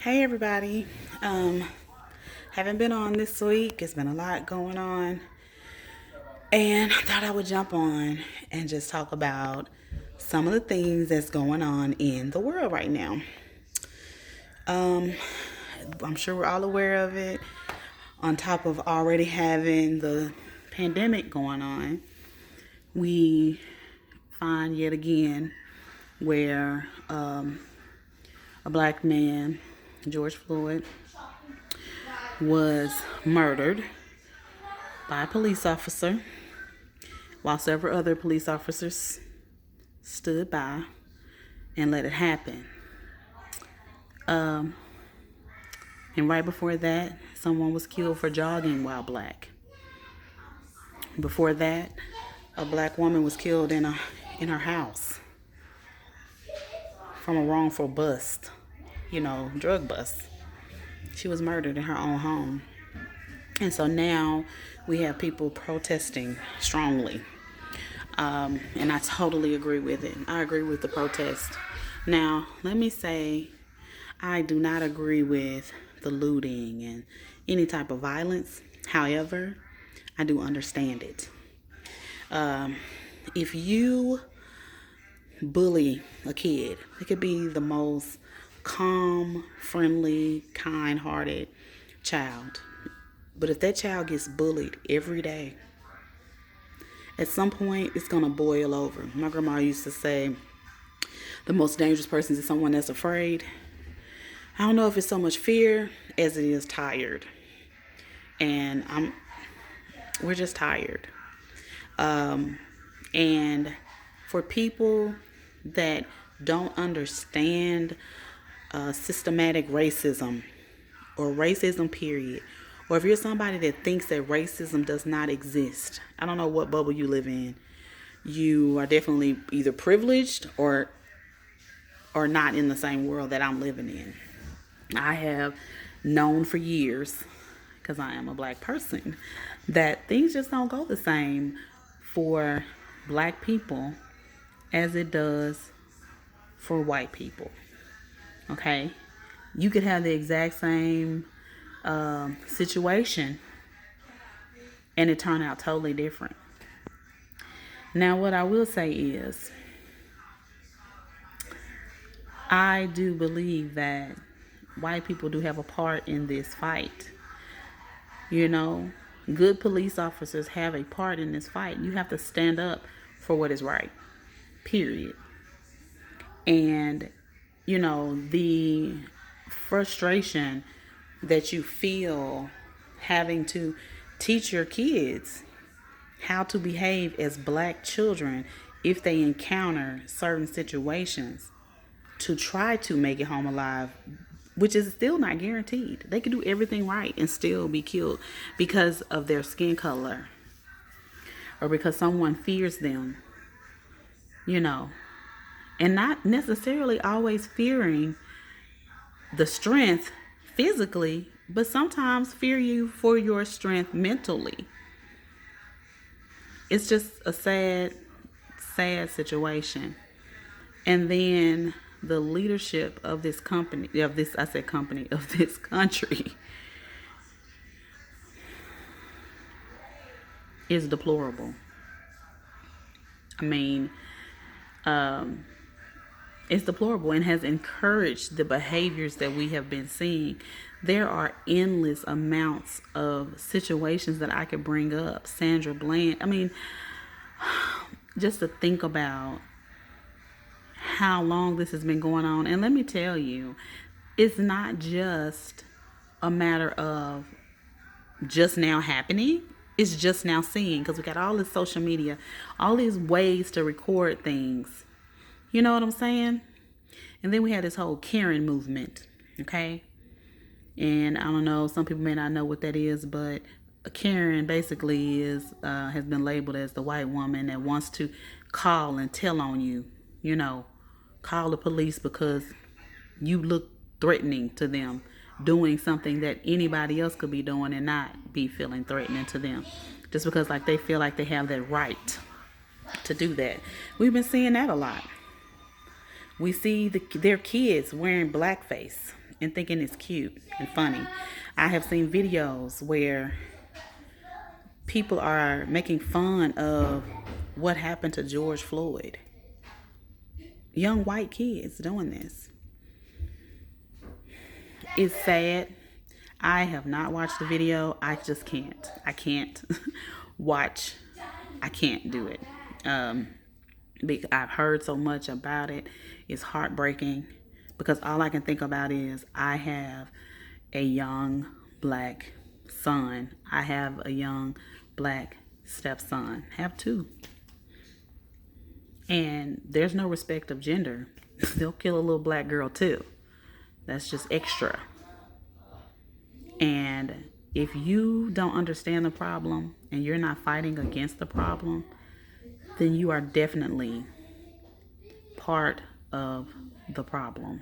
Hey everybody. Haven't been on this week. It's been a lot going on. And I thought I would jump on and just talk about some of the things that's going on in the world right now. Um, I'm sure we're all aware of it. On top of already having the pandemic going on, we find yet again where a black man, George Floyd, was murdered by a police officer while several other police officers stood by and let it happen. Um, and right before that, someone was killed for jogging while black. Before that, a black woman was killed in her house from a wrongful bust, drug bust. She was murdered in her own home. And so now we have people protesting strongly. And I totally agree with it. I agree with the protest. Now, let me say, I do not agree with the looting and any type of violence. However, I do understand it. If you bully a kid, it could be the most calm, friendly, kind-hearted child. But if that child gets bullied every day, at some point it's going to boil over. My grandma used to say, the most dangerous person is someone that's afraid. I don't know if it's so much fear as it is tired. And we're just tired. And for people that don't understand systematic racism or racism period, or if you're somebody that thinks that racism does not exist, I don't know what bubble you live in. You are definitely either privileged or not in the same world that I'm living in. I have known for years, because I am a black person, that things just don't go the same for black people as it does for white people. Okay? You could have the exact same situation and it turn out totally different. Now, what I will say is, I do believe that white people do have a part in this fight. Good police officers have a part in this fight. You have to stand up for what is right, period. And, the frustration that you feel having to teach your kids how to behave as black children if they encounter certain situations to try to make it home alive, which is still not guaranteed. They could do everything right and still be killed because of their skin color or because someone fears them, and not necessarily always fearing the strength physically, but sometimes fear you for your strength mentally. It's just a sad, sad situation. And then the leadership of this country is deplorable. I mean, it's deplorable and has encouraged the behaviors that we have been seeing. There are endless amounts of situations that I could bring up. Sandra Bland. I mean, just to think about how long this has been going on. And let me tell you, it's not just a matter of just now happening. It's just now seeing, because we got all this social media, all these ways to record things. You know what I'm saying? And then we had this whole Karen movement, okay? And I don't know, some people may not know what that is, but a Karen basically has been labeled as the white woman that wants to call and tell on you, call the police because you look threatening to them, doing something that anybody else could be doing and not be feeling threatening to them, just because like they feel like they have that right to do that. We've been seeing that a lot. We see their kids wearing blackface and thinking it's cute and funny. I have seen videos where people are making fun of what happened to George Floyd. Young white kids doing this. It's sad. I have not watched the video. I just can't. I can't watch. I can't do it. Because I've heard so much about it. It's heartbreaking because all I can think about is I have a young black son. I have a young black stepson. Have two. And there's no respect of gender. They'll kill a little black girl too. That's just extra. And if you don't understand the problem and you're not fighting against the problem, then you are definitely part of the problem.